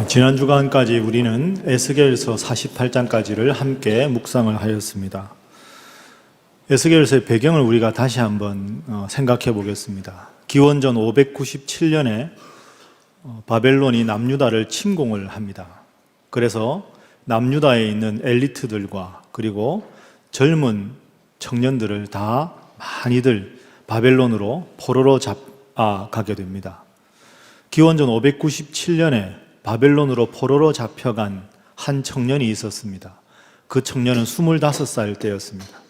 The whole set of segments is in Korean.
지난 주간까지 우리는 에스겔서 48장까지를 함께 묵상을 하였습니다. 에스겔서의 배경을 우리가 다시 한번 생각해 보겠습니다. 기원전 597년에 바벨론이 남유다를 침공을 합니다. 그래서 남유다에 있는 엘리트들과 그리고 젊은 청년들을 다 많이들 바벨론으로 포로로 잡아가게 됩니다. 기원전 597년에 바벨론으로 포로로 잡혀간 한 청년이 있었습니다. 그 청년은 25살 때였습니다.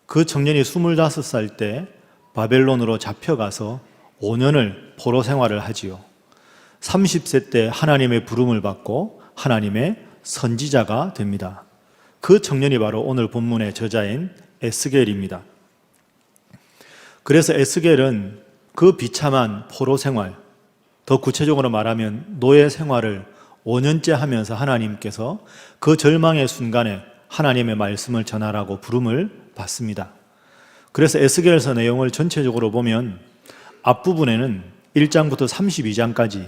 그 청년이 25살 때 바벨론으로 잡혀가서 5년을 포로 생활을 하지요. 30세 때 하나님의 부름을 받고 하나님의 선지자가 됩니다. 그 청년이 바로 오늘 본문의 저자인 에스겔입니다. 그래서 에스겔은 그 비참한 포로 생활, 더 구체적으로 말하면 노예 생활을 5년째 하면서 하나님께서 그 절망의 순간에 하나님의 말씀을 전하라고 부름을 받습니다. 그래서 에스겔서 내용을 전체적으로 보면 앞부분에는 1장부터 32장까지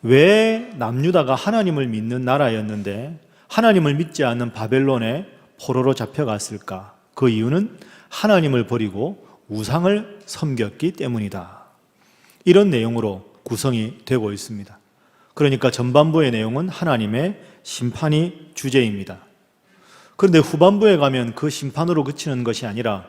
왜 남유다가 하나님을 믿는 나라였는데 하나님을 믿지 않는 바벨론에 포로로 잡혀갔을까? 그 이유는 하나님을 버리고 우상을 섬겼기 때문이다. 이런 내용으로 구성이 되고 있습니다. 그러니까 전반부의 내용은 하나님의 심판이 주제입니다. 그런데 후반부에 가면 그 심판으로 그치는 것이 아니라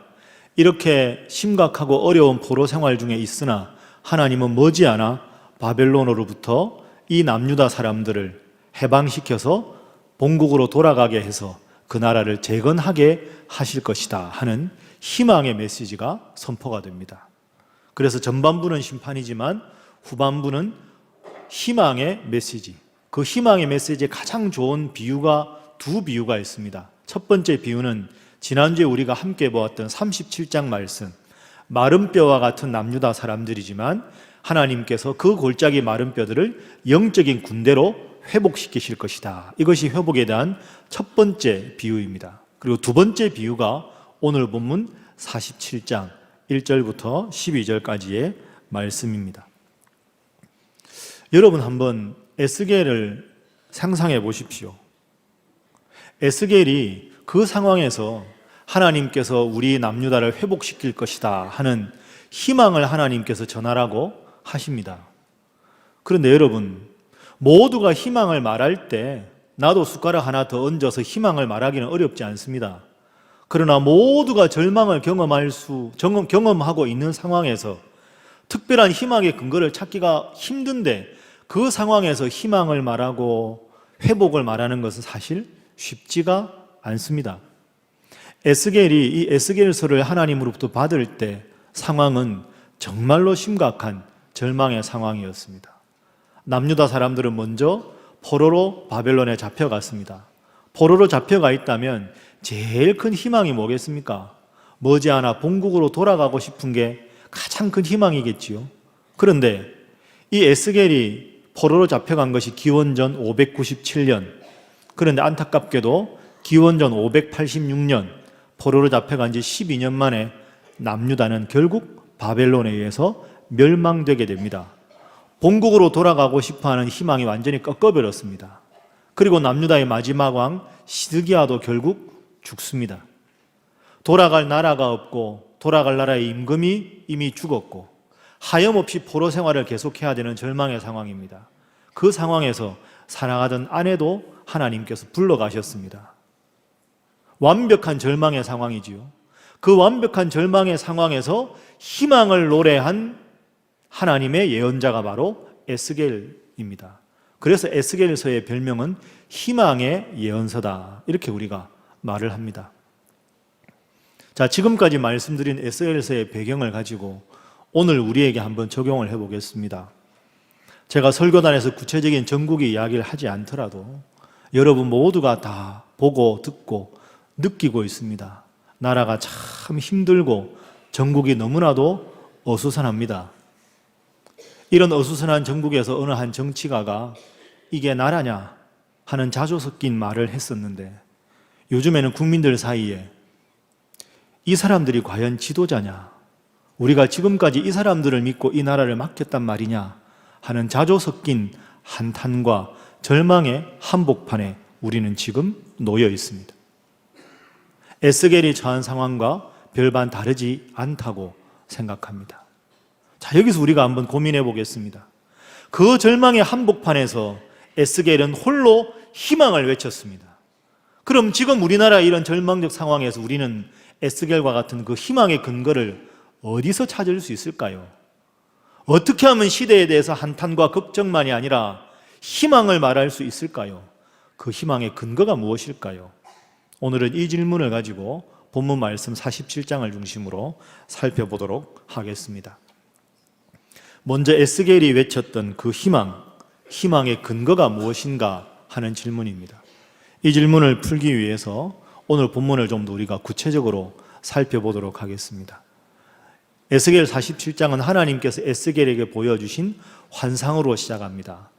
이렇게 심각하고 어려운 포로 생활 중에 있으나 하나님은 머지않아 바벨론으로부터 이 남유다 사람들을 해방시켜서 본국으로 돌아가게 해서 그 나라를 재건하게 하실 것이다 하는 희망의 메시지가 선포가 됩니다. 그래서 전반부는 심판이지만 후반부는 희망의 메시지. 그 희망의 메시지에 가장 좋은 비유가 두 비유가 있습니다. 첫 번째 비유는 지난주에 우리가 함께 보았던 37장 말씀. 마른 뼈와 같은 남유다 사람들이지만 하나님께서 그 골짜기 마른 뼈들을 영적인 군대로 회복시키실 것이다. 이것이 회복에 대한 첫 번째 비유입니다. 그리고 두 번째 비유가 오늘 본문 47장 1절부터 12절까지의 말씀입니다. 여러분 한번 에스겔을 상상해 보십시오. 에스겔이 그 상황에서 하나님께서 우리 남유다를 회복시킬 것이다 하는 희망을 하나님께서 전하라고 하십니다. 그런데 여러분, 모두가 희망을 말할 때 나도 숟가락 하나 더 얹어서 희망을 말하기는 어렵지 않습니다. 그러나 모두가 절망을 경험하고 있는 상황에서 특별한 희망의 근거를 찾기가 힘든데 그 상황에서 희망을 말하고 회복을 말하는 것은 사실 쉽지가 않습니다. 에스겔이 이 에스겔서를 하나님으로부터 받을 때 상황은 정말로 심각한 절망의 상황이었습니다. 남유다 사람들은 먼저 포로로 바벨론에 잡혀갔습니다. 포로로 잡혀가 있다면 제일 큰 희망이 뭐겠습니까? 머지않아 본국으로 돌아가고 싶은 게 가장 큰 희망이겠지요. 그런데 이 에스겔이 포로로 잡혀간 것이 기원전 597년, 그런데 안타깝게도 기원전 586년 포로로 잡혀간 지 12년 만에 남유다는 결국 바벨론에 의해서 멸망되게 됩니다. 본국으로 돌아가고 싶어하는 희망이 완전히 꺾어버렸습니다. 그리고 남유다의 마지막 왕 시드기야도 결국 죽습니다. 돌아갈 나라가 없고 돌아갈 나라의 임금이 이미 죽었고 하염없이 포로 생활을 계속해야 되는 절망의 상황입니다. 그 상황에서 사랑하던 아내도 하나님께서 불러가셨습니다. 완벽한 절망의 상황이지요. 그 완벽한 절망의 상황에서 희망을 노래한 하나님의 예언자가 바로 에스겔입니다. 그래서 에스겔서의 별명은 희망의 예언서다. 이렇게 우리가 말을 합니다. 자, 지금까지 말씀드린 에스겔서의 배경을 가지고 오늘 우리에게 한번 적용을 해보겠습니다. 제가 설교단에서 구체적인 전국의 이야기를 하지 않더라도 여러분 모두가 다 보고 듣고 느끼고 있습니다. 나라가 참 힘들고 전국이 너무나도 어수선합니다. 이런 어수선한 전국에서 어느 한 정치가가 이게 나라냐 하는 자조 섞인 말을 했었는데 요즘에는 국민들 사이에 이 사람들이 과연 지도자냐? 우리가 지금까지 이 사람들을 믿고 이 나라를 맡겼단 말이냐 하는 자조 섞인 한탄과 절망의 한복판에 우리는 지금 놓여 있습니다. 에스겔이 처한 상황과 별반 다르지 않다고 생각합니다. 자, 여기서 우리가 한번 고민해 보겠습니다. 그 절망의 한복판에서 에스겔은 홀로 희망을 외쳤습니다. 그럼 지금 우리나라 이런 절망적 상황에서 우리는 에스겔과 같은 그 희망의 근거를 어디서 찾을 수 있을까요? 어떻게 하면 시대에 대해서 한탄과 걱정만이 아니라 희망을 말할 수 있을까요? 그 희망의 근거가 무엇일까요? 오늘은 이 질문을 가지고 본문 말씀 47장을 중심으로 살펴보도록 하겠습니다. 먼저 에스겔이 외쳤던 그 희망의 근거가 무엇인가 하는 질문입니다. 이 질문을 풀기 위해서 오늘 본문을 좀 더 우리가 구체적으로 살펴보도록 하겠습니다. 에스겔 47장은 하나님께서 에스겔에게 보여주신 환상으로 시작합니다.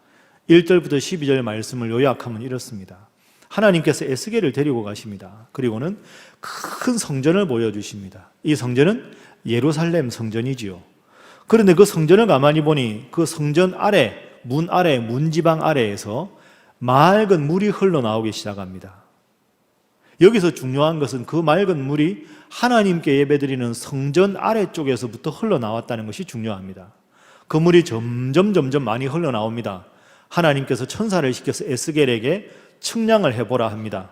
1절부터 12절 말씀을 요약하면 이렇습니다. 하나님께서 에스겔을 데리고 가십니다. 그리고는 큰 성전을 보여주십니다. 이 성전은 예루살렘 성전이지요. 그런데 그 성전을 가만히 보니 그 성전 아래, 문지방 아래에서 맑은 물이 흘러나오기 시작합니다. 여기서 중요한 것은 그 맑은 물이 하나님께 예배드리는 성전 아래쪽에서부터 흘러나왔다는 것이 중요합니다. 그 물이 점점 많이 흘러나옵니다. 하나님께서 천사를 시켜서 에스겔에게 측량을 해보라 합니다.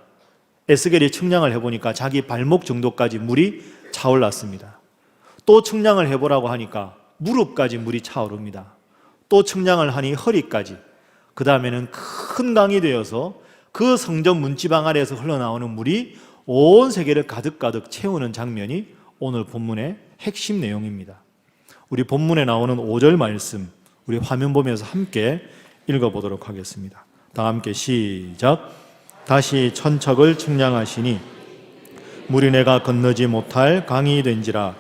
에스겔이 측량을 해보니까 자기 발목 정도까지 물이 차올랐습니다. 또 측량을 해보라고 하니까 무릎까지 물이 차오릅니다. 또 측량을 하니 허리까지, 그 다음에는 큰 강이 되어서 그 성전 문지방 아래에서 흘러나오는 물이 온 세계를 가득 채우는 장면이 오늘 본문의 핵심 내용입니다. 우리 본문에 나오는 5절 말씀 우리 화면 보면서 함께 읽어보도록 하겠습니다. 다 함께 시작. 다시 천척을 측량하시니 물이 내가 건너지 못할 강이 된지라.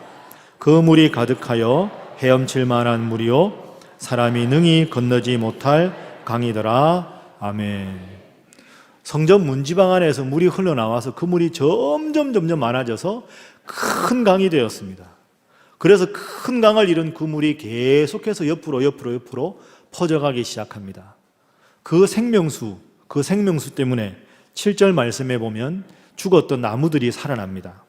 그 물이 가득하여 헤엄칠 만한 물이요 사람이 능히 건너지 못할 강이더라. 아멘. 성전 문지방 안에서 물이 흘러나와서 그 물이 점점 많아져서 큰 강이 되었습니다. 그래서 큰 강을 이룬 그 물이 계속해서 옆으로 퍼져가기 시작합니다. 그 생명수 때문에 7절 말씀에 보면 죽었던 나무들이 살아납니다.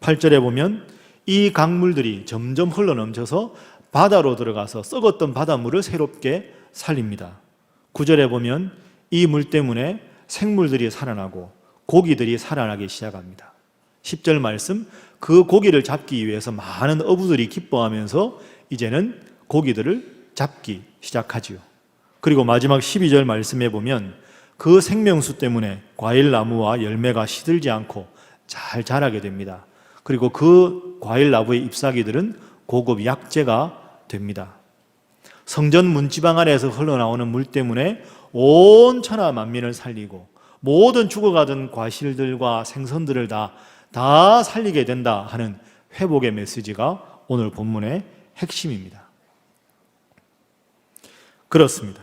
8절에 보면 이 강물들이 점점 흘러넘쳐서 바다로 들어가서 썩었던 바닷물을 새롭게 살립니다. 9절에 보면 이 물 때문에 생물들이 살아나고 고기들이 살아나기 시작합니다. 10절 말씀, 그 고기를 잡기 위해서 많은 어부들이 기뻐하면서 이제는 고기들을 잡기 시작하지요. 그리고 마지막 12절 말씀에 보면 그 생명수 때문에 과일나무와 열매가 시들지 않고 잘 자라게 됩니다. 그리고 그 과일나무의 잎사귀들은 고급 약재가 됩니다. 성전 문지방 아래에서 흘러나오는 물 때문에 온 천하 만민을 살리고 모든 죽어가던 과실들과 생선들을 다 살리게 된다 하는 회복의 메시지가 오늘 본문의 핵심입니다. 그렇습니다.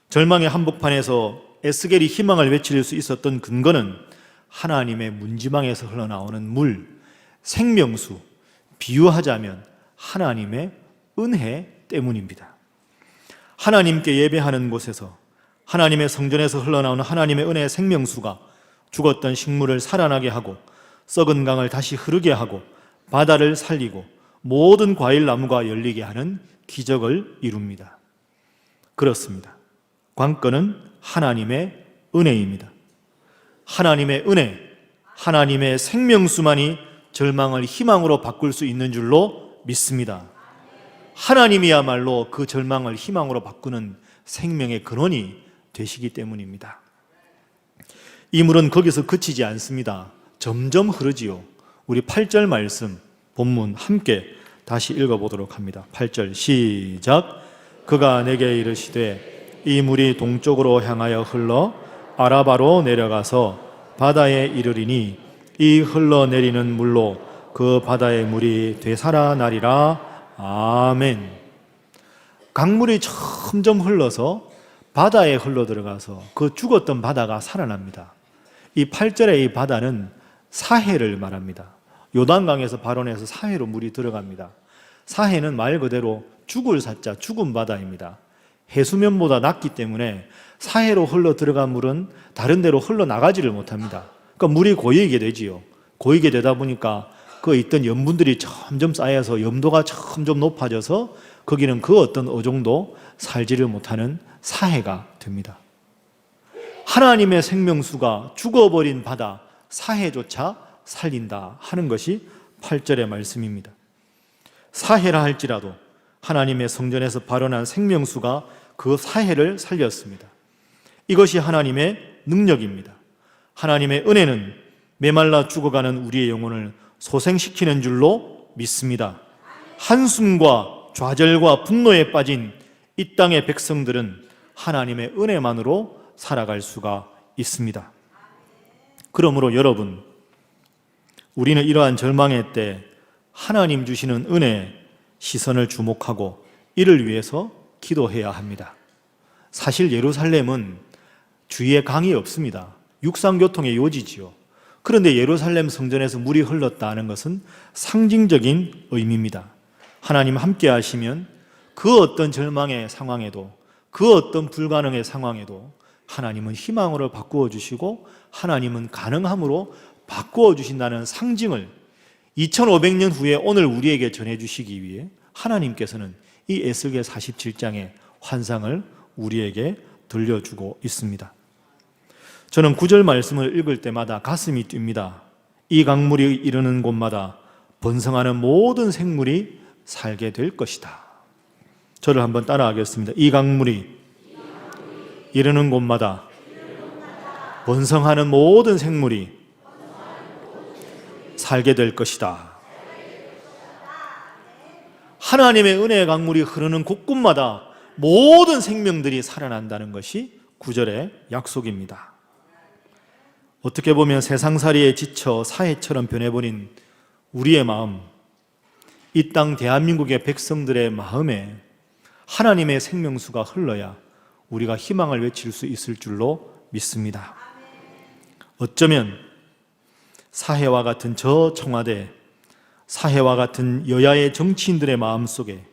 절망의 한복판에서 에스겔이 희망을 외칠 수 있었던 근거는 하나님의 문지방에서 흘러나오는 물, 생명수, 비유하자면 하나님의 은혜 때문입니다. 하나님께 예배하는 곳에서 하나님의 성전에서 흘러나오는 하나님의 은혜의 생명수가 죽었던 식물을 살아나게 하고 썩은 강을 다시 흐르게 하고 바다를 살리고 모든 과일나무가 열리게 하는 기적을 이룹니다. 그렇습니다. 관건은 하나님의 은혜입니다. 하나님의 은혜, 하나님의 생명수만이 절망을 희망으로 바꿀 수 있는 줄로 믿습니다. 하나님이야말로 그 절망을 희망으로 바꾸는 생명의 근원이 되시기 때문입니다. 이 물은 거기서 그치지 않습니다. 점점 흐르지요. 우리 8절 말씀 본문 함께 다시 읽어보도록 합니다. 8절 시작. 그가 내게 이르시되 이 물이 동쪽으로 향하여 흘러 아라바로 내려가서 바다에 이르리니 이 흘러내리는 물로 그 바다의 물이 되살아나리라. 아멘. 강물이 점점 흘러서 바다에 흘러들어가서 그 죽었던 바다가 살아납니다. 이 8절의 이 바다는 사해를 말합니다. 요단강에서 발원해서 사해로 물이 들어갑니다. 사해는 말 그대로 죽을 사자, 죽은 바다입니다. 해수면보다 낮기 때문에 사해로 흘러 들어간 물은 다른 데로 흘러나가지를 못합니다. 그러니까 물이 고이게 되지요. 고이게 되다 보니까 그 있던 염분들이 점점 쌓여서 염도가 점점 높아져서 거기는 그 어떤 어종도 살지를 못하는 사해가 됩니다. 하나님의 생명수가 죽어버린 바다 사해조차 살린다 하는 것이 8절의 말씀입니다. 사해라 할지라도 하나님의 성전에서 발원한 생명수가 그 사해를 살렸습니다. 이것이 하나님의 능력입니다. 하나님의 은혜는 메말라 죽어가는 우리의 영혼을 소생시키는 줄로 믿습니다. 한숨과 좌절과 분노에 빠진 이 땅의 백성들은 하나님의 은혜만으로 살아갈 수가 있습니다. 그러므로 여러분, 우리는 이러한 절망의 때 하나님 주시는 은혜에 시선을 주목하고 이를 위해서 기도해야 합니다. 사실 예루살렘은 주위에 강이 없습니다. 육상교통의 요지지요. 그런데 예루살렘 성전에서 물이 흘렀다는 것은 상징적인 의미입니다. 하나님 함께 하시면 그 어떤 절망의 상황에도, 그 어떤 불가능의 상황에도 하나님은 희망으로 바꾸어 주시고 하나님은 가능함으로 바꾸어 주신다는 상징을 2500년 후에 오늘 우리에게 전해주시기 위해 하나님께서는 이 에스겔 47장의 환상을 우리에게 들려주고 있습니다. 저는 9절 말씀을 읽을 때마다 가슴이 뜁니다. 이 강물이 이르는 곳마다 번성하는 모든 생물이 살게 될 것이다. 저를 한번 따라하겠습니다. 이 강물이 이르는 곳마다 번성하는 모든 생물이 살게 될 것이다. 하나님의 은혜의 강물이 흐르는 곳곳마다 모든 생명들이 살아난다는 것이 9절의 약속입니다. 어떻게 보면 세상살이에 지쳐 사해처럼 변해버린 우리의 마음, 이 땅 대한민국의 백성들의 마음에 하나님의 생명수가 흘러야 우리가 희망을 외칠 수 있을 줄로 믿습니다. 어쩌면 사해와 같은 저 청와대, 사해와 같은 여야의 정치인들의 마음속에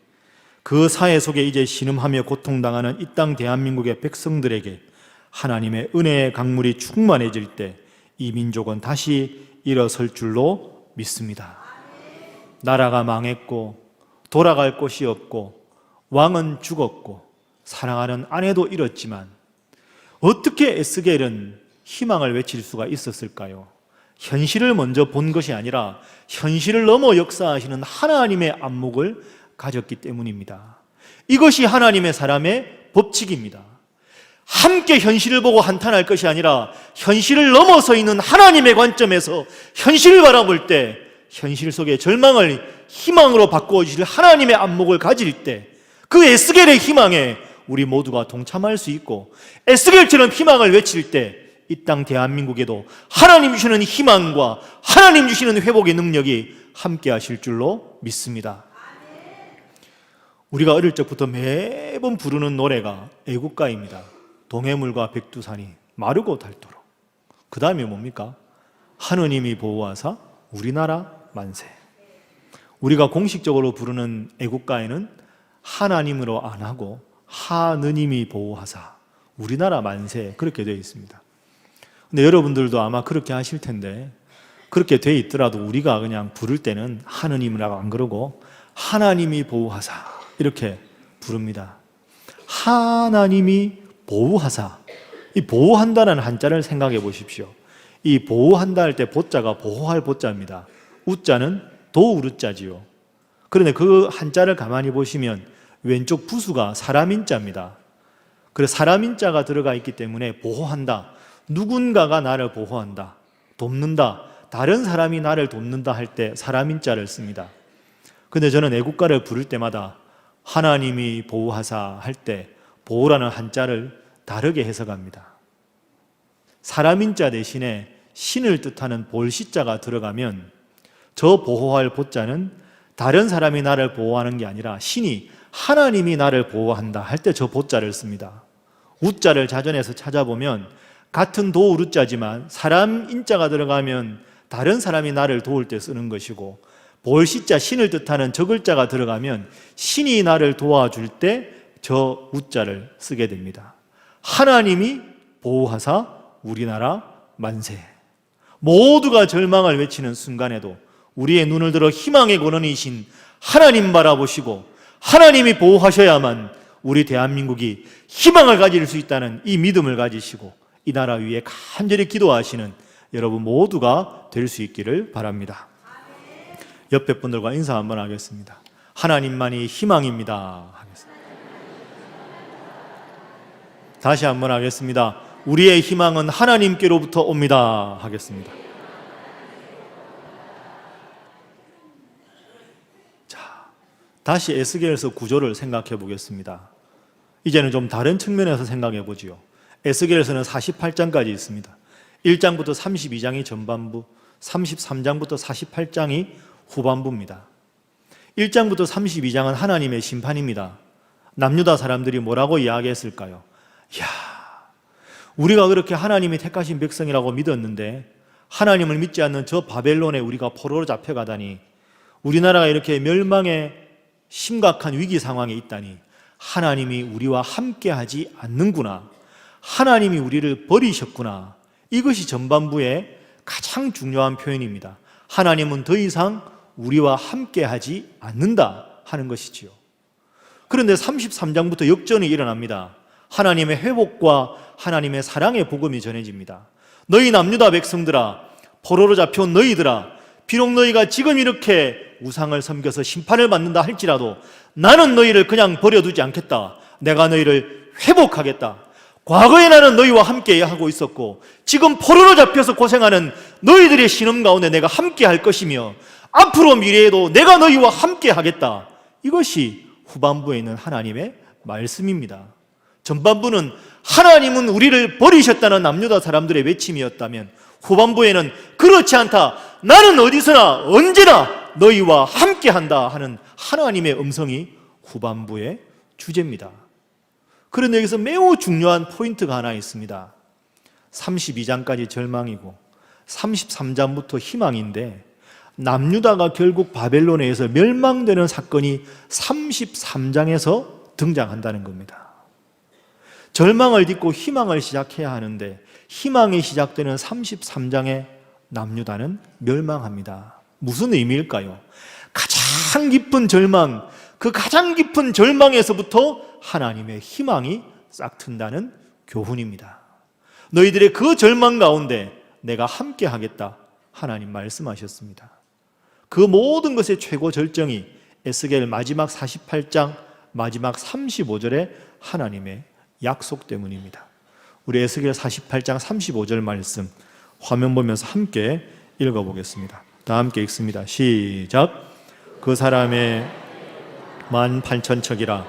그 사해 속에 이제 신음하며 고통당하는 이 땅 대한민국의 백성들에게 하나님의 은혜의 강물이 충만해질 때 이 민족은 다시 일어설 줄로 믿습니다. 나라가 망했고 돌아갈 곳이 없고 왕은 죽었고 사랑하는 아내도 잃었지만 어떻게 에스겔은 희망을 외칠 수가 있었을까요? 현실을 먼저 본 것이 아니라 현실을 넘어 역사하시는 하나님의 안목을 가졌기 때문입니다. 이것이 하나님의 사람의 법칙입니다. 함께 현실을 보고 한탄할 것이 아니라 현실을 넘어서 있는 하나님의 관점에서 현실을 바라볼 때 현실 속의 절망을 희망으로 바꾸어 주실 하나님의 안목을 가질 때 그 에스겔의 희망에 우리 모두가 동참할 수 있고 에스겔처럼 희망을 외칠 때 이 땅 대한민국에도 하나님 주시는 희망과 하나님 주시는 회복의 능력이 함께 하실 줄로 믿습니다. 우리가 어릴 적부터 매번 부르는 노래가 애국가입니다. 동해물과 백두산이 마르고 닳도록. 그 다음에 뭡니까? 하느님이 보호하사 우리나라 만세. 우리가 공식적으로 부르는 애국가에는 하나님으로 안 하고 하느님이 보호하사 우리나라 만세 그렇게 되어 있습니다. 근데 여러분들도 아마 그렇게 하실 텐데 그렇게 되어 있더라도 우리가 그냥 부를 때는 하느님이라고 안 그러고 하나님이 보호하사 이렇게 부릅니다. 하나님이 보호하사. 이 보호한다는 한자를 생각해 보십시오. 이 보호한다 할 때 보자가 보호할 보자입니다. 우자는 도우르자지요. 그런데 그 한자를 가만히 보시면 왼쪽 부수가 사람인자입니다. 그래서 사람인자가 들어가 있기 때문에 보호한다. 누군가가 나를 보호한다. 돕는다. 다른 사람이 나를 돕는다 할 때 사람인자를 씁니다. 근데 저는 애국가를 부를 때마다 하나님이 보호하사 할 때 보호라는 한자를 다르게 해석합니다. 사람인자 대신에 신을 뜻하는 볼시자가 들어가면 저 보호할 보자는 다른 사람이 나를 보호하는 게 아니라 신이 하나님이 나를 보호한다 할 때 저 보자를 씁니다. 우자를 자전에서 찾아보면 같은 도우르자지만 사람 인자가 들어가면 다른 사람이 나를 도울 때 쓰는 것이고 볼시자 신을 뜻하는 저 글자가 들어가면 신이 나를 도와줄 때 저 우자를 쓰게 됩니다. 하나님이 보호하사 우리나라 만세. 모두가 절망을 외치는 순간에도 우리의 눈을 들어 희망의 권원이신 하나님 바라보시고 하나님이 보호하셔야만 우리 대한민국이 희망을 가질 수 있다는 이 믿음을 가지시고 이 나라 위에 간절히 기도하시는 여러분 모두가 될 수 있기를 바랍니다. 옆에 분들과 인사 한번 하겠습니다. 하나님만이 희망입니다. 하겠습니다. 다시 한번 하겠습니다. 우리의 희망은 하나님께로부터 옵니다. 하겠습니다. 자, 다시 에스겔서 구조를 생각해 보겠습니다. 이제는 좀 다른 측면에서 생각해 보지요. 에스겔서는 48장까지 있습니다. 1장부터 32장이 전반부, 33장부터 48장이 후반부입니다. 1장부터 32장은 하나님의 심판입니다. 남유다 사람들이 뭐라고 이야기했을까요? 이야, 우리가 그렇게 하나님이 택하신 백성이라고 믿었는데 하나님을 믿지 않는 저 바벨론에 우리가 포로로 잡혀가다니, 우리나라가 이렇게 멸망의 심각한 위기 상황에 있다니, 하나님이 우리와 함께하지 않는구나, 하나님이 우리를 버리셨구나. 이것이 전반부의 가장 중요한 표현입니다. 하나님은 더 이상 우리와 함께하지 않는다 하는 것이지요. 그런데 33장부터 역전이 일어납니다. 하나님의 회복과 하나님의 사랑의 복음이 전해집니다. 너희 남유다 백성들아, 포로로 잡혀온 너희들아, 비록 너희가 지금 이렇게 우상을 섬겨서 심판을 받는다 할지라도 나는 너희를 그냥 버려두지 않겠다. 내가 너희를 회복하겠다. 과거에 나는 너희와 함께 하고 있었고 지금 포로로 잡혀서 고생하는 너희들의 신음 가운데 내가 함께 할 것이며 앞으로 미래에도 내가 너희와 함께 하겠다. 이것이 후반부에 있는 하나님의 말씀입니다. 전반부는 하나님은 우리를 버리셨다는 남유다 사람들의 외침이었다면 후반부에는 그렇지 않다, 나는 어디서나 언제나 너희와 함께한다 하는 하나님의 음성이 후반부의 주제입니다. 그런데 여기서 매우 중요한 포인트가 하나 있습니다. 32장까지 절망이고 33장부터 희망인데 남유다가 결국 바벨론에 의해서 멸망되는 사건이 33장에서 등장한다는 겁니다. 절망을 딛고 희망을 시작해야 하는데 희망이 시작되는 33장에 남유다는 멸망합니다. 무슨 의미일까요? 가장 깊은 절망, 그 가장 깊은 절망에서부터 하나님의 희망이 싹튼다는 교훈입니다. 너희들의 그 절망 가운데 내가 함께 하겠다, 하나님 말씀하셨습니다. 그 모든 것의 최고 절정이 에스겔 마지막 48장 마지막 35절의 하나님의 약속 때문입니다. 우리 에스겔 48장 35절 말씀 화면 보면서 함께 읽어보겠습니다. 다 함께 읽습니다. 시작. 그 사람의 18,000척이라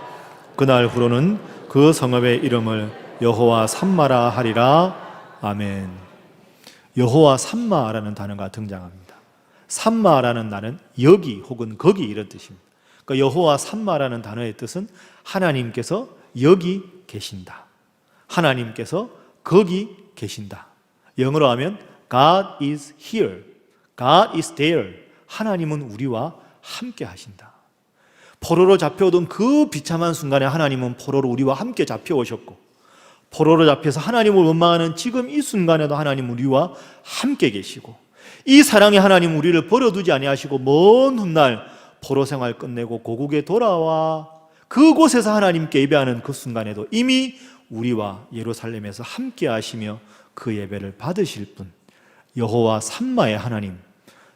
그날 후로는 그 성읍의 이름을 여호와 삼마라 하리라. 아멘. 여호와 삼마라는 단어가 등장합니다. 삼마라는 말은 여기 혹은 거기 이런 뜻입니다. 그러니까 여호와 삼마라는 단어의 뜻은 하나님께서 여기 계신다, 하나님께서 거기 계신다. 영어로 하면 God is here, God is there. 하나님은 우리와 함께 하신다. 포로로 잡혀오던 그 비참한 순간에 하나님은 포로로 우리와 함께 잡혀오셨고, 포로로 잡혀서 하나님을 원망하는 지금 이 순간에도 하나님은 우리와 함께 계시고, 이 사랑의 하나님은 우리를 버려두지 아니하시고 먼 훗날 포로 생활 끝내고 고국에 돌아와 그곳에서 하나님께 예배하는 그 순간에도 이미 우리와 예루살렘에서 함께 하시며 그 예배를 받으실 분, 여호와 삼마의 하나님,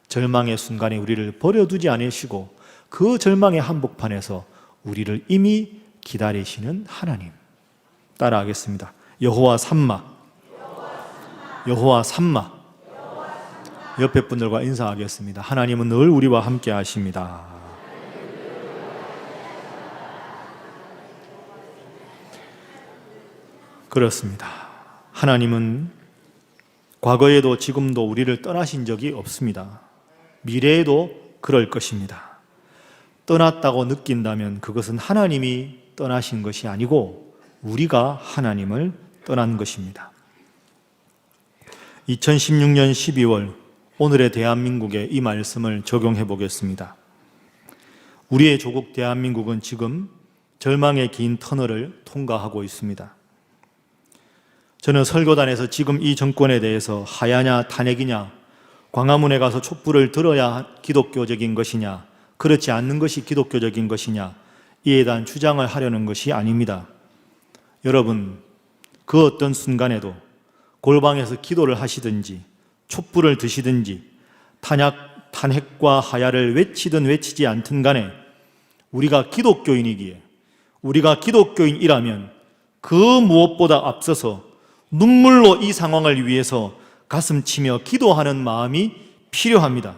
절망의 순간에 우리를 버려두지 않으시고 그 절망의 한복판에서 우리를 이미 기다리시는 하나님. 따라하겠습니다. 여호와 삼마, 여호와 삼마. 옆에 분들과 인사하겠습니다. 하나님은 늘 우리와 함께 하십니다. 그렇습니다. 하나님은 과거에도 지금도 우리를 떠나신 적이 없습니다. 미래에도 그럴 것입니다. 떠났다고 느낀다면 그것은 하나님이 떠나신 것이 아니고 우리가 하나님을 떠난 것입니다. 2016년 12월 오늘의 대한민국에 이 말씀을 적용해 보겠습니다. 우리의 조국 대한민국은 지금 절망의 긴 터널을 통과하고 있습니다. 저는 설교단에서 지금 이 정권에 대해서 하야냐 탄핵이냐, 광화문에 가서 촛불을 들어야 기독교적인 것이냐, 그렇지 않는 것이 기독교적인 것이냐, 이에 대한 주장을 하려는 것이 아닙니다. 여러분, 그 어떤 순간에도 골방에서 기도를 하시든지 촛불을 드시든지 탄핵과 하야를 외치든 외치지 않든 간에 우리가 기독교인이기에, 우리가 기독교인이라면 그 무엇보다 앞서서 눈물로 이 상황을 위해서 가슴치며 기도하는 마음이 필요합니다.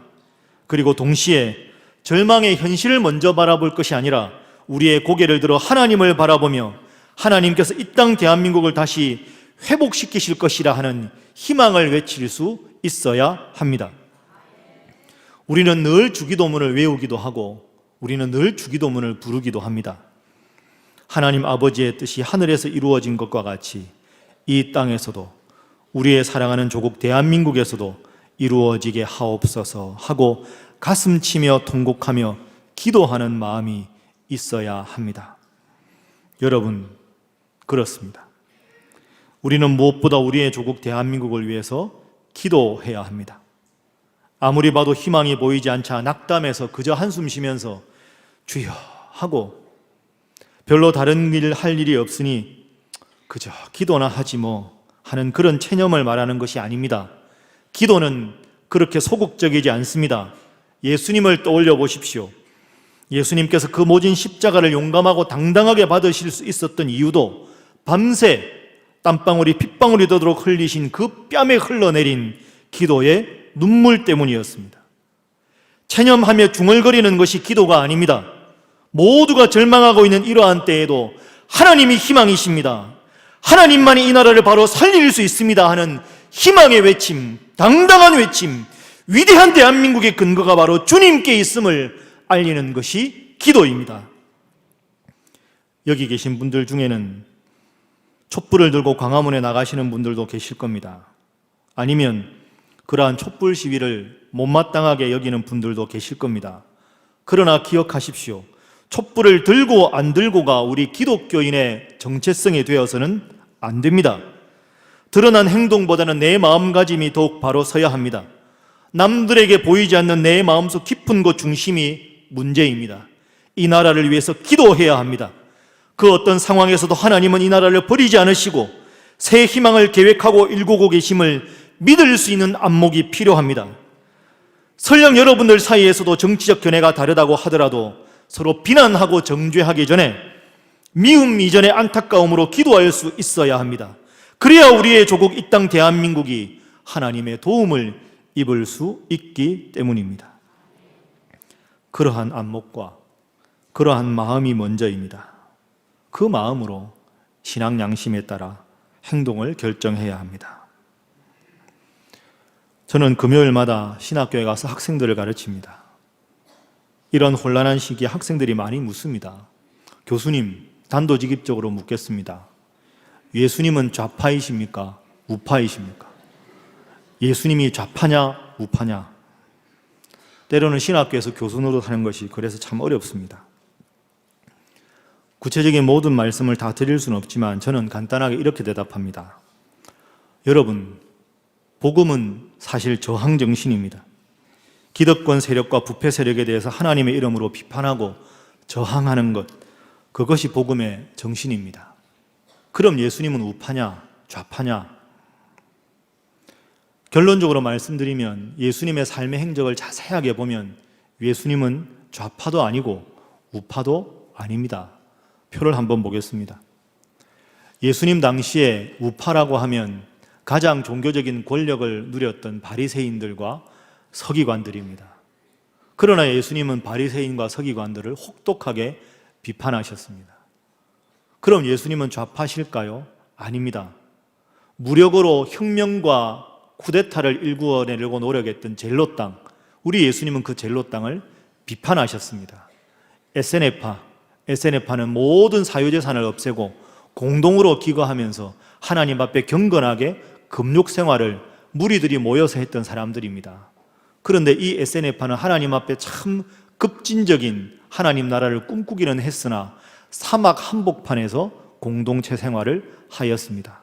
그리고 동시에 절망의 현실을 먼저 바라볼 것이 아니라 우리의 고개를 들어 하나님을 바라보며 하나님께서 이 땅 대한민국을 다시 회복시키실 것이라 하는 희망을 외칠 수 있어야 합니다. 우리는 늘 주기도문을 외우기도 하고 우리는 늘 주기도문을 부르기도 합니다. 하나님 아버지의 뜻이 하늘에서 이루어진 것과 같이 이 땅에서도 우리의 사랑하는 조국 대한민국에서도 이루어지게 하옵소서 하고 가슴치며 통곡하며 기도하는 마음이 있어야 합니다. 여러분, 그렇습니다. 우리는 무엇보다 우리의 조국 대한민국을 위해서 기도해야 합니다. 아무리 봐도 희망이 보이지 않자 낙담해서 그저 한숨 쉬면서 주여 하고 별로 다른 일 할 일이 없으니 그저 기도나 하지 뭐 하는 그런 체념을 말하는 것이 아닙니다. 기도는 그렇게 소극적이지 않습니다. 예수님을 떠올려 보십시오. 예수님께서 그 모진 십자가를 용감하고 당당하게 받으실 수 있었던 이유도 밤새 땀방울이 핏방울이 되도록 흘리신 그 뺨에 흘러내린 기도의 눈물 때문이었습니다. 체념하며 중얼거리는 것이 기도가 아닙니다. 모두가 절망하고 있는 이러한 때에도 하나님이 희망이십니다. 하나님만이 이 나라를 바로 살릴 수 있습니다 하는 희망의 외침, 당당한 외침, 위대한 대한민국의 근거가 바로 주님께 있음을 알리는 것이 기도입니다. 여기 계신 분들 중에는 촛불을 들고 광화문에 나가시는 분들도 계실 겁니다. 아니면 그러한 촛불 시위를 못마땅하게 여기는 분들도 계실 겁니다. 그러나 기억하십시오. 촛불을 들고 안 들고가 우리 기독교인의 정체성이 되어서는 안 됩니다. 드러난 행동보다는 내 마음가짐이 더욱 바로 서야 합니다. 남들에게 보이지 않는 내 마음속 깊은 곳 중심이 문제입니다. 이 나라를 위해서 기도해야 합니다. 그 어떤 상황에서도 하나님은 이 나라를 버리지 않으시고 새 희망을 계획하고 일구고 계심을 믿을 수 있는 안목이 필요합니다. 설령 여러분들 사이에서도 정치적 견해가 다르다고 하더라도 서로 비난하고 정죄하기 전에 미움 이전의 안타까움으로 기도할 수 있어야 합니다. 그래야 우리의 조국 이 땅 대한민국이 하나님의 도움을 입을 수 있기 때문입니다. 그러한 안목과 그러한 마음이 먼저입니다. 그 마음으로 신앙 양심에 따라 행동을 결정해야 합니다. 저는 금요일마다 신학교에 가서 학생들을 가르칩니다. 이런 혼란한 시기에 학생들이 많이 묻습니다. 교수님, 단도직입적으로 묻겠습니다. 예수님은 좌파이십니까? 우파이십니까? 예수님이 좌파냐 우파냐? 때로는 신학교에서 교수 노릇하는 것이 그래서 참 어렵습니다. 구체적인 모든 말씀을 다 드릴 수는 없지만 저는 간단하게 이렇게 대답합니다. 여러분, 복음은 사실 저항 정신입니다. 기득권 세력과 부패 세력에 대해서 하나님의 이름으로 비판하고 저항하는 것, 그것이 복음의 정신입니다. 그럼 예수님은 우파냐 좌파냐? 결론적으로 말씀드리면 예수님의 삶의 행적을 자세하게 보면 예수님은 좌파도 아니고 우파도 아닙니다. 표를 한번 보겠습니다. 예수님 당시에 우파라고 하면 가장 종교적인 권력을 누렸던 바리새인들과 서기관들입니다. 그러나 예수님은 바리새인과 서기관들을 혹독하게 비판하셨습니다. 그럼 예수님은 좌파실까요? 아닙니다. 무력으로 혁명과 쿠데타를 일구어내려고 노력했던 젤로 땅, 우리 예수님은 그 젤로 땅을 비판하셨습니다. 에세네파는 모든 사유재산을 없애고 공동으로 기거하면서 하나님 앞에 경건하게 금욕 생활을 무리들이 모여서 했던 사람들입니다. 그런데 이 에세네파는 하나님 앞에 참 급진적인 하나님 나라를 꿈꾸기는 했으나 사막 한복판에서 공동체 생활을 하였습니다.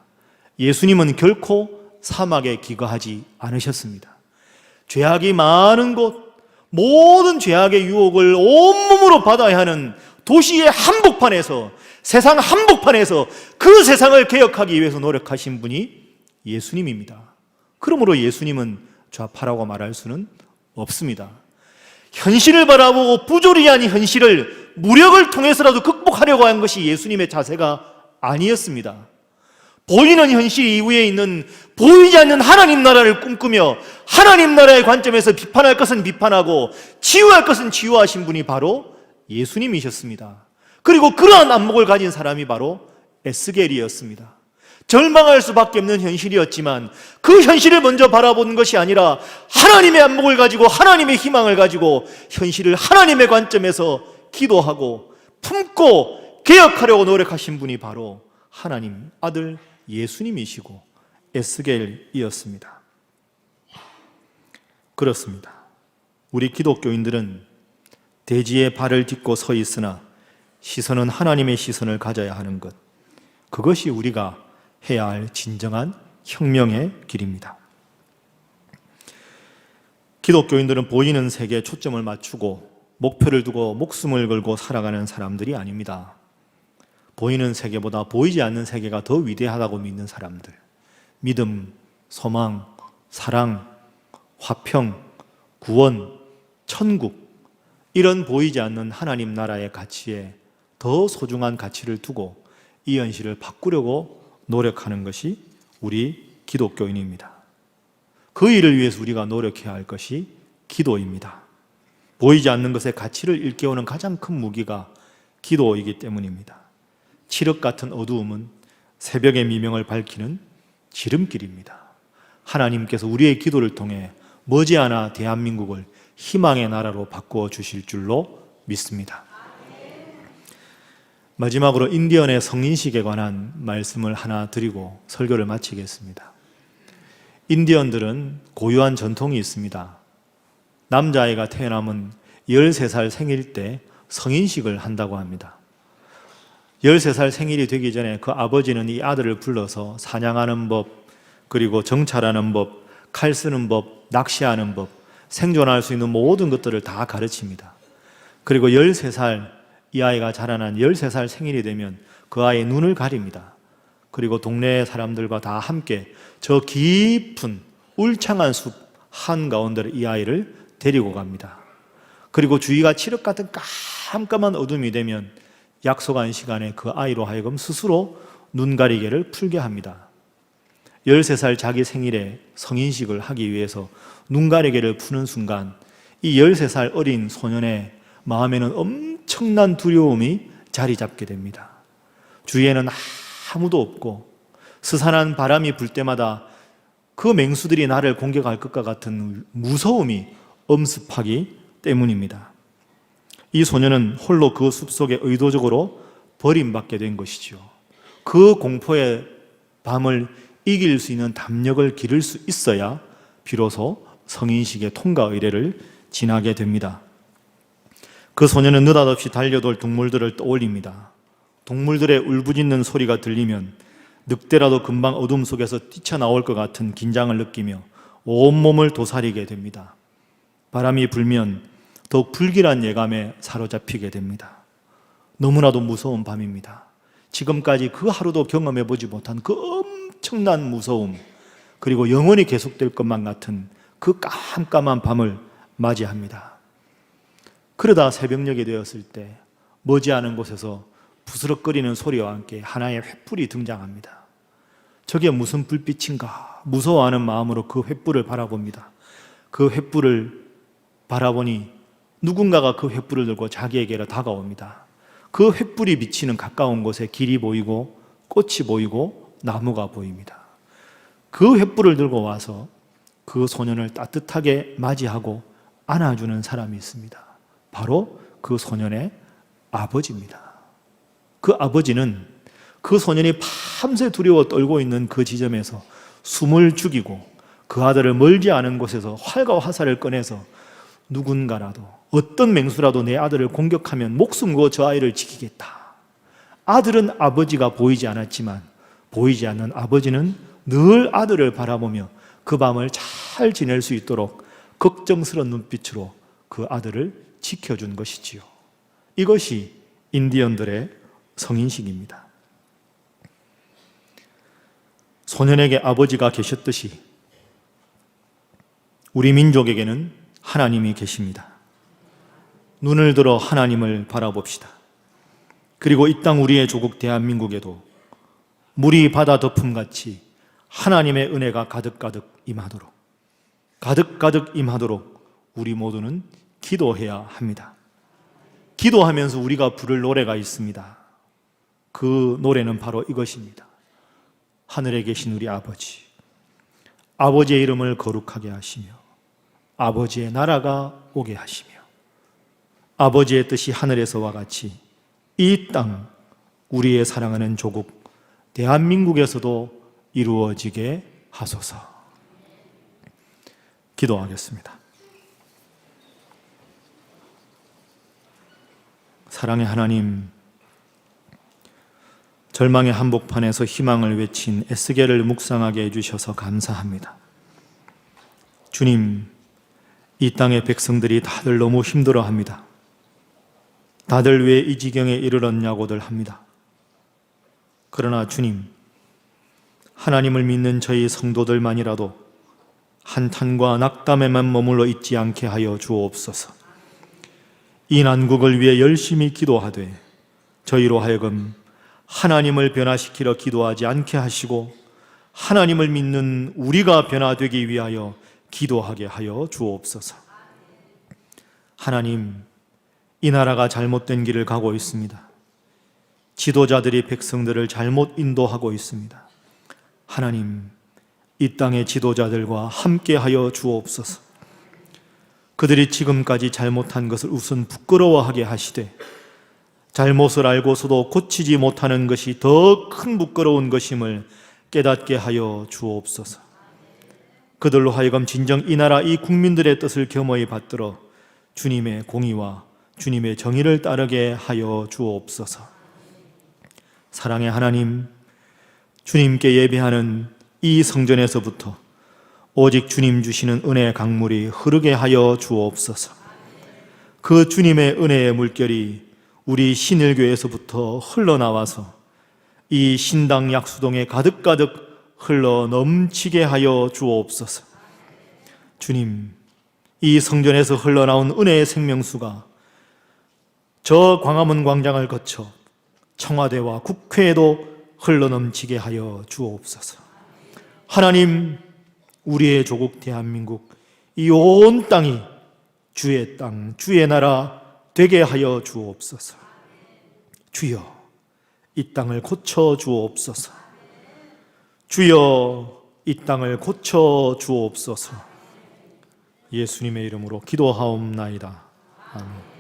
예수님은 결코 사막에 기거하지 않으셨습니다. 죄악이 많은 곳, 모든 죄악의 유혹을 온몸으로 받아야 하는 도시의 한복판에서, 세상 한복판에서 그 세상을 개혁하기 위해서 노력하신 분이 예수님입니다. 그러므로 예수님은 좌파라고 말할 수는 없습니다. 현실을 바라보고 부조리한 현실을 무력을 통해서라도 극복하려고 한 것이 예수님의 자세가 아니었습니다. 보이는 현실 이후에 있는 보이지 않는 하나님 나라를 꿈꾸며 하나님 나라의 관점에서 비판할 것은 비판하고 치유할 것은 치유하신 분이 바로 예수님이셨습니다. 그리고 그러한 안목을 가진 사람이 바로 에스겔이었습니다. 절망할 수밖에 없는 현실이었지만 그 현실을 먼저 바라보는 것이 아니라 하나님의 안목을 가지고 하나님의 희망을 가지고 현실을 하나님의 관점에서 기도하고 품고 개혁하려고 노력하신 분이 바로 하나님 아들 예수님이시고 에스겔이었습니다. 그렇습니다. 우리 기독교인들은 대지에 발을 딛고 서 있으나 시선은 하나님의 시선을 가져야 하는 것, 그것이 우리가 해야 할 진정한 혁명의 길입니다. 기독교인들은 보이는 세계에 초점을 맞추고 목표를 두고 목숨을 걸고 살아가는 사람들이 아닙니다. 보이는 세계보다 보이지 않는 세계가 더 위대하다고 믿는 사람들, 믿음, 소망, 사랑, 화평, 구원, 천국, 이런 보이지 않는 하나님 나라의 가치에 더 소중한 가치를 두고 이 현실을 바꾸려고 노력하는 것이 우리 기독교인입니다. 그 일을 위해서 우리가 노력해야 할 것이 기도입니다. 보이지 않는 것의 가치를 일깨우는 가장 큰 무기가 기도이기 때문입니다. 칠흑 같은 어두움은 새벽의 미명을 밝히는 지름길입니다. 하나님께서 우리의 기도를 통해 머지않아 대한민국을 희망의 나라로 바꾸어 주실 줄로 믿습니다. 마지막으로 인디언의 성인식에 관한 말씀을 하나 드리고 설교를 마치겠습니다. 인디언들은 고유한 전통이 있습니다. 남자아이가 태어나면 13살 생일 때 성인식을 한다고 합니다. 13살 생일이 되기 전에 그 아버지는 이 아들을 불러서 사냥하는 법, 그리고 정찰하는 법, 칼 쓰는 법, 낚시하는 법, 생존할 수 있는 모든 것들을 다 가르칩니다. 그리고 13살, 이 아이가 자라난 13살 생일이 되면 그 아이의 눈을 가립니다. 그리고 동네 사람들과 다 함께 저 깊은 울창한 숲 한가운데로 이 아이를 데리고 갑니다. 그리고 주위가 칠흑 같은 깜깜한 어둠이 되면 약속한 시간에 그 아이로 하여금 스스로 눈 가리개를 풀게 합니다. 13살 자기 생일에 성인식을 하기 위해서 눈 가리개를 푸는 순간 이 13살 어린 소년의 마음에는 엄청난 두려움이 자리 잡게 됩니다. 주위에는 아무도 없고 스산한 바람이 불 때마다 그 맹수들이 나를 공격할 것과 같은 무서움이 엄습하기 때문입니다. 이 소년은 홀로 그 숲속에 의도적으로 버림받게 된 것이죠. 그 공포의 밤을 이길 수 있는 담력을 기를 수 있어야 비로소 성인식의 통과 의례를 지나게 됩니다. 그 소년은 느닷없이 달려돌 동물들을 떠올립니다. 동물들의 울부짖는 소리가 들리면 늑대라도 금방 어둠 속에서 뛰쳐나올 것 같은 긴장을 느끼며 온몸을 도사리게 됩니다. 바람이 불면 더욱 불길한 예감에 사로잡히게 됩니다. 너무나도 무서운 밤입니다. 지금까지 그 하루도 경험해보지 못한 그 엄청난 무서움, 그리고 영원히 계속될 것만 같은 그 깜깜한 밤을 맞이합니다. 그러다 새벽녘이 되었을 때 머지않은 곳에서 부스럭거리는 소리와 함께 하나의 횃불이 등장합니다. 저게 무슨 불빛인가 무서워하는 마음으로 그 횃불을 바라봅니다. 그 횃불을 바라보니 누군가가 그 횃불을 들고 자기에게로 다가옵니다. 그 횃불이 비치는 가까운 곳에 길이 보이고 꽃이 보이고 나무가 보입니다. 그 횃불을 들고 와서 그 소년을 따뜻하게 맞이하고 안아주는 사람이 있습니다. 바로 그 소년의 아버지입니다. 그 아버지는 그 소년이 밤새 두려워 떨고 있는 그 지점에서 숨을 죽이고 그 아들을 멀지 않은 곳에서 활과 화살을 꺼내서 누군가라도 어떤 맹수라도 내 아들을 공격하면 목숨 걸고 저 아이를 지키겠다. 아들은 아버지가 보이지 않았지만 보이지 않는 아버지는 늘 아들을 바라보며 그 밤을 잘 지낼 수 있도록 걱정스러운 눈빛으로 그 아들을 지켜준 것이지요. 이것이 인디언들의 성인식입니다. 소년에게 아버지가 계셨듯이 우리 민족에게는 하나님이 계십니다. 눈을 들어 하나님을 바라봅시다. 그리고 이 땅 우리의 조국 대한민국에도 물이 바다 덮음같이 하나님의 은혜가 가득가득 임하도록 우리 모두는 기도해야 합니다. 기도하면서 우리가 부를 노래가 있습니다. 그 노래는 바로 이것입니다. 하늘에 계신 우리 아버지, 아버지의 이름을 거룩하게 하시며 아버지의 나라가 오게 하시며 아버지의 뜻이 하늘에서와 같이 이 땅 우리의 사랑하는 조국 대한민국에서도 이루어지게 하소서. 기도하겠습니다. 사랑의 하나님, 절망의 한복판에서 희망을 외친 에스겔을 묵상하게 해주셔서 감사합니다. 주님, 이 땅의 백성들이 다들 너무 힘들어합니다. 다들 왜 이 지경에 이르렀냐고들 합니다. 그러나 주님, 하나님을 믿는 저희 성도들만이라도 한탄과 낙담에만 머물러 있지 않게 하여 주옵소서. 이 난국을 위해 열심히 기도하되 저희로 하여금 하나님을 변화시키려 기도하지 않게 하시고 하나님을 믿는 우리가 변화되기 위하여 기도하게 하여 주옵소서. 하나님, 이 나라가 잘못된 길을 가고 있습니다. 지도자들이 백성들을 잘못 인도하고 있습니다. 하나님, 이 땅의 지도자들과 함께하여 주옵소서. 그들이 지금까지 잘못한 것을 우선 부끄러워하게 하시되 잘못을 알고서도 고치지 못하는 것이 더 큰 부끄러운 것임을 깨닫게 하여 주옵소서. 그들로 하여금 진정 이 나라 이 국민들의 뜻을 겸허히 받들어 주님의 공의와 주님의 정의를 따르게 하여 주옵소서. 사랑의 하나님, 주님께 예배하는 이 성전에서부터 오직 주님 주시는 은혜의 강물이 흐르게 하여 주옵소서. 그 주님의 은혜의 물결이 우리 신일교에서부터 흘러나와서 이 신당 약수동에 가득가득 흘러 넘치게 하여 주옵소서. 주님, 이 성전에서 흘러나온 은혜의 생명수가 저 광화문 광장을 거쳐 청와대와 국회에도 흘러넘치게 하여 주옵소서. 하나님, 우리의 조국 대한민국 이 온 땅이 주의 땅, 주의 나라 되게 하여 주옵소서. 주여, 이 땅을 고쳐 주옵소서. 주여, 이 땅을 고쳐 주옵소서. 예수님의 이름으로 기도하옵나이다. 아멘.